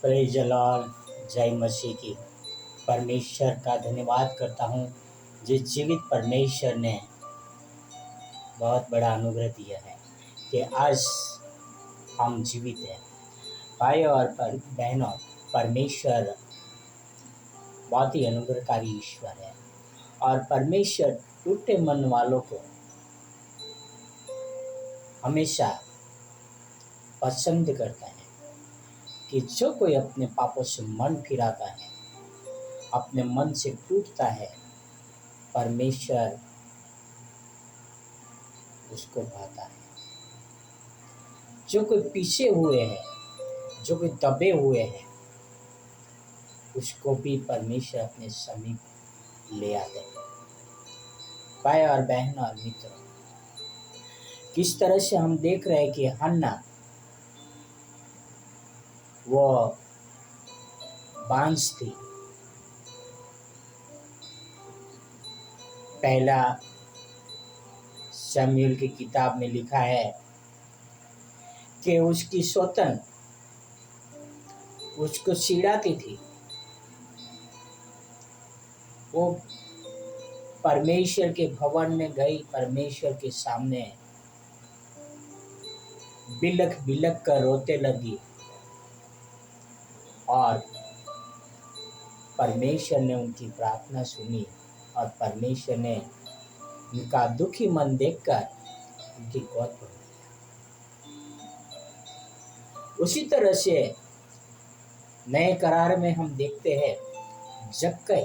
Praise the Lord. जय मसीह की। परमेश्वर का धन्यवाद करता हूँ जिस जीवित परमेश्वर ने बहुत बड़ा अनुग्रह दिया है कि आज हम जीवित हैं। भाई और बहनों, परमेश्वर बहुत ही अनुग्रहकारी ईश्वर है और परमेश्वर टूटे मन वालों को हमेशा पसंद करता है कि जो कोई अपने पापों से मन फिराता है, अपने मन से टूटता है, परमेश्वर उसको भाता है। जो कोई पीछे हुए हैं, जो कोई दबे हुए हैं, उसको भी परमेश्वर अपने समीप ले आते हैं। भाई और बहन और मित्रों, किस तरह से हम देख रहे हैं कि हन्ना वो बांझ थी। पहला शमूएल की किताब में लिखा है कि उसकी सौतन उसको चिढ़ाती थी। वो परमेश्वर के भवन में गई, परमेश्वर के सामने बिलख बिलख कर रोते लगी और परमेश्वर ने उनकी प्रार्थना सुनी और परमेश्वर ने उनका दुखी मन देखकर उनकी गोद भर लिया। उसी तरह से नए करार में हम देखते हैं जक्कई,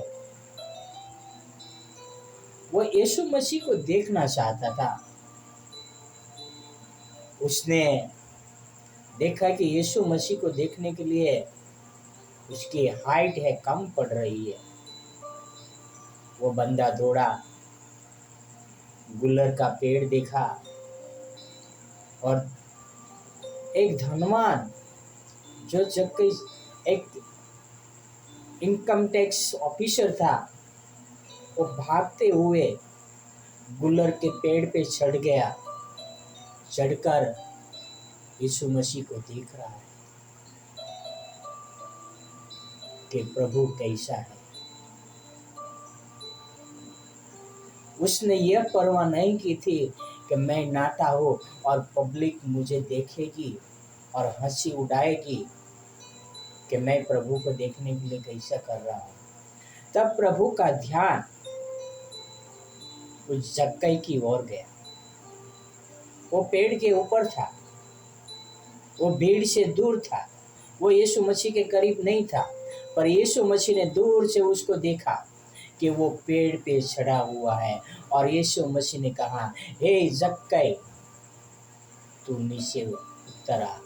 वो यीशु मसीह को देखना चाहता था। उसने देखा कि यीशु मसीह को देखने के लिए उसकी हाइट है कम पड़ रही है। वो बंदा दौड़ा, गुलर का पेड़ देखा और एक धनवान जो जक्कई एक इनकम टैक्स ऑफिसर था, वो भागते हुए गुलर के पेड़ पे चढ़ गया। चढ़कर यीशु मसीह को देख रहा है कि प्रभु कैसा है। उसने यह परवाह नहीं की थी कि मैं नाटा हो और पब्लिक मुझे देखेगी और हंसी उड़ाएगी कि मैं प्रभु को देखने के लिए कैसा कर रहा हूँ। तब प्रभु का ध्यान उस जक्कई की ओर गया। वो पेड़ के ऊपर था, वो भीड़ से दूर था, वो यीशु मसीह के करीब नहीं था, पर यीशु मसीह ने दूर से उसको देखा कि वो पेड़ पे चढ़ा हुआ है और यीशु मसीह ने कहा, हे जक्कई, तू नीचे उतर आ,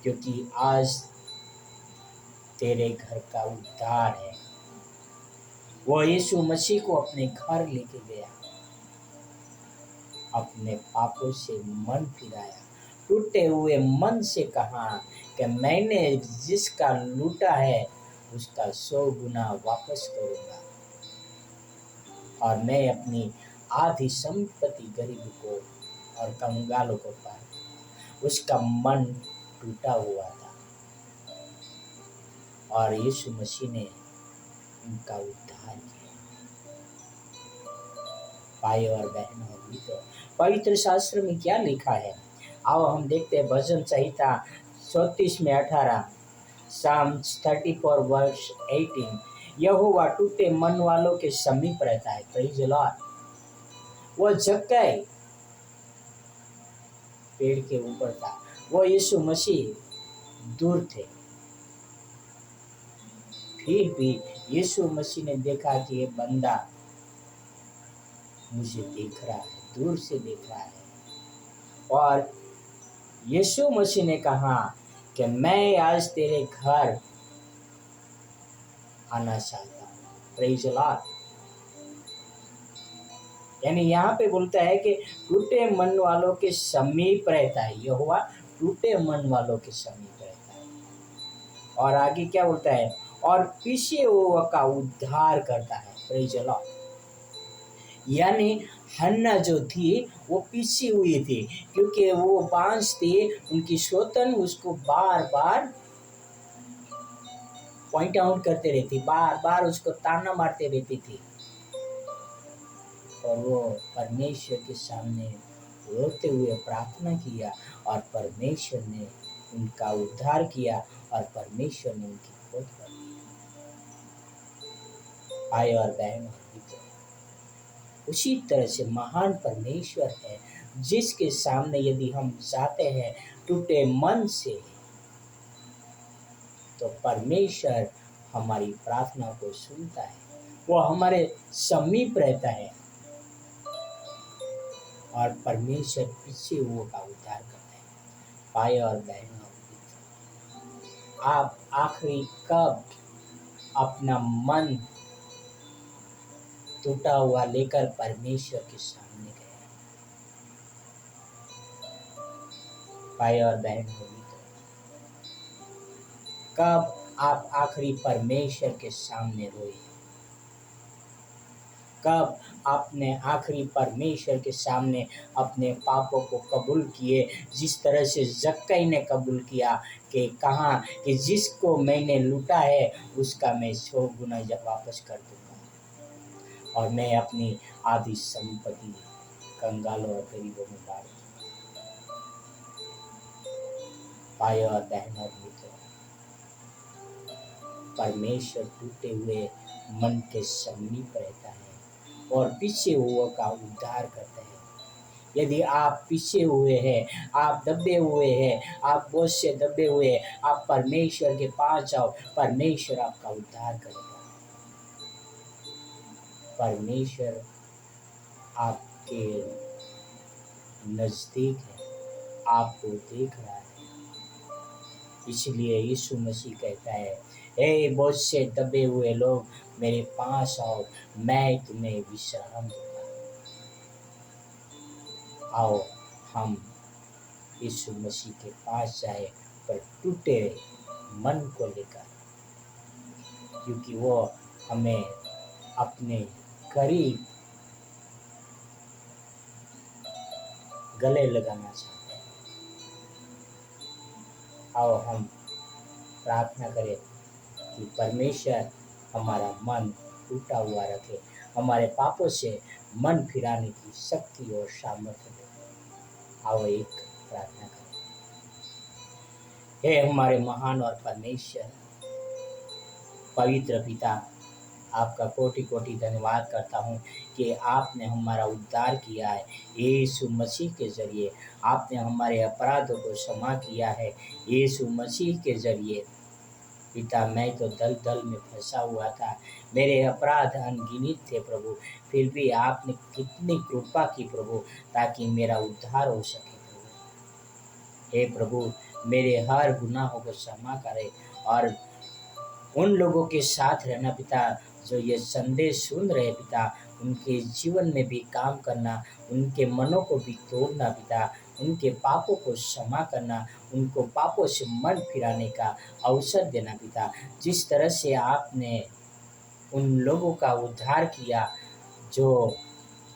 क्योंकि आज तेरे घर का उद्धार है। वो यीशु मसीह को अपने घर लेके गया, अपने पापों से मन फिराया, टूटे हुए मन से कहा कि मैंने जिसका लूटा है उसका 100 गुना वापस करूंगा और मैं अपनी आधी संपत्ति गरीब को और कंगालों को पाऊंगा। उसका मन टूटा हुआ था और यीशु मसीह ने उनका उद्धार किया। भाई और बहनों और मित्रों, पवित्र शास्त्र में क्या लिखा है? आओ हम देखते हैं भजन संहिता 34 में 18, Psalms 34 वर्ष 18। यहोवा टूटे मन वालों के समीप रहता है। Praise the Lord. वो जक्कई पेड़ के ऊपर था, वो यीशु मसीह दूर थे। फिर भी यीशु मसीह ने देखा कि ये बंदा मुझे देख रहा है, दूर से देख रहा है, और यीशु मसीह ने कहा कि मैं आज तेरे घर आना चाहता हूँ। Praise the Lord. यानी यहाँ पे बोलता है कि टूटे मन वालों के समीप रहता है। यहोवा टूटे मन वालों के समीप रहता है। और आगे क्या बोलता है? और पीछे हुआ का उद्धार करता है। Praise the Lord. यानी हन्ना जो थी वो पीछे हुई थी, क्योंकि वो बांझ थी। उनकी सौतन उसको बार बार पॉइंट आउट करते रहती, बार बार उसको ताना मारते रहती थी, और वो परमेश्वर के सामने रोते हुए प्रार्थना किया और परमेश्वर ने उनका उद्धार किया और परमेश्वर ने उनकी खोज कर दी। भाई और बहन और मित्र, उसी तरह से महान परमेश्वर है जिसके सामने यदि हम जाते हैं टूटे मन से, तो परमेश्वर हमारी प्रार्थना को सुनता है, वो हमारे समीप रहता है और परमेश्वर पीछे हुओं का उद्धार करता है। भाई और बहन और मित्र, आप आखिरी कब अपना मन टूटा हुआ लेकर परमेश्वर के सामने गए? भाई और बहन और मित्र, कब आप आखिरी परमेश्वर के सामने रोए? कब आपने आखिरी परमेश्वर के सामने अपने पापों को कबूल किए, जिस तरह से जक्कई ने कबूल किया कि कहा कि जिसको मैंने लूटा है उसका मैं 100 गुना वापस कर दूंगा और मैं अपनी आधी संपत्ति कंगालों और गरीबों में बांट दूंगा। भाई और बहन और मित्र, परमेश्वर टूटे हुए मन के समीप रहता है और पीछे हुओं का उद्धार करता है। यदि आप पीछे हुए हैं, आप दबे हुए हैं, आप बोझ से दबे हुए हैं, आप परमेश्वर के पास जाओ, परमेश्वर आपका उद्धार करेगा। परमेश्वर आपके नजदीक है, आपको देख रहा है। इसलिए यीशु मसीह कहता है, हे बोझ से दबे हुए लोग मेरे पास आओ, मैं तुम्हें विश्राम दूंगा। आओ हम यीशु मसीह के पास जाए, पर टूटे मन को लेकर, क्योंकि वो हमें अपने करीब गले लगाना चाहते हैं। आओ हम प्रार्थना करें कि परमेश्वर हमारा मन टूटा हुआ रखे, हमारे पापों से मन फिराने की शक्ति और सामर्थ्य दे। आओ एक प्रार्थना करें। हे हमारे महान और परमेश्वर पवित्र पिता, आपका कोटि कोटि धन्यवाद करता हूँ कि आपने हमारा उद्धार किया है। यीशु मसीह के जरिए आपने हमारे अपराधों को क्षमा किया है। यीशु मसीह के जरिए पिता, मैं तो दल दल में फंसा हुआ था, मेरे अपराध अनगिनत थे प्रभु, फिर भी आपने कितनी कृपा की प्रभु, ताकि मेरा उद्धार हो सके प्रभु। हे प्रभु, मेरे हर गुनाहों को क्षमा करें और उन लोगों के साथ रहना पिता जो ये संदेश सुन रहे पिता, उनके जीवन में भी काम करना, उनके मनों को भी तोड़ना पिता, उनके पापों को क्षमा करना, उनको पापों से मन फिराने का अवसर देना पिता। जिस तरह से आपने उन लोगों का उद्धार किया जो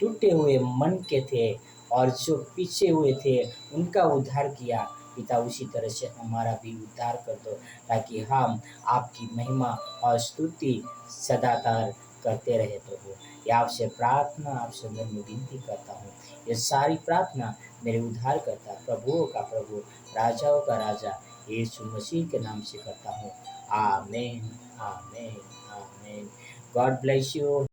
टूटे हुए मन के थे और जो पीछे हुए थे, उनका उद्धार किया पिता, उसी तरह से हमारा भी उद्धार कर दो, ताकि हम आपकी महिमा और स्तुति सदातार करते रहे प्रभु। ये आपसे प्रार्थना, आपसे मैं विनती करता हूँ। ये सारी प्रार्थना मेरे उद्धार करता प्रभुओं का प्रभु, राजाओं का राजा यीशु मसीह के नाम से करता हूँ। आमीन, आमीन, आमीन। God bless you.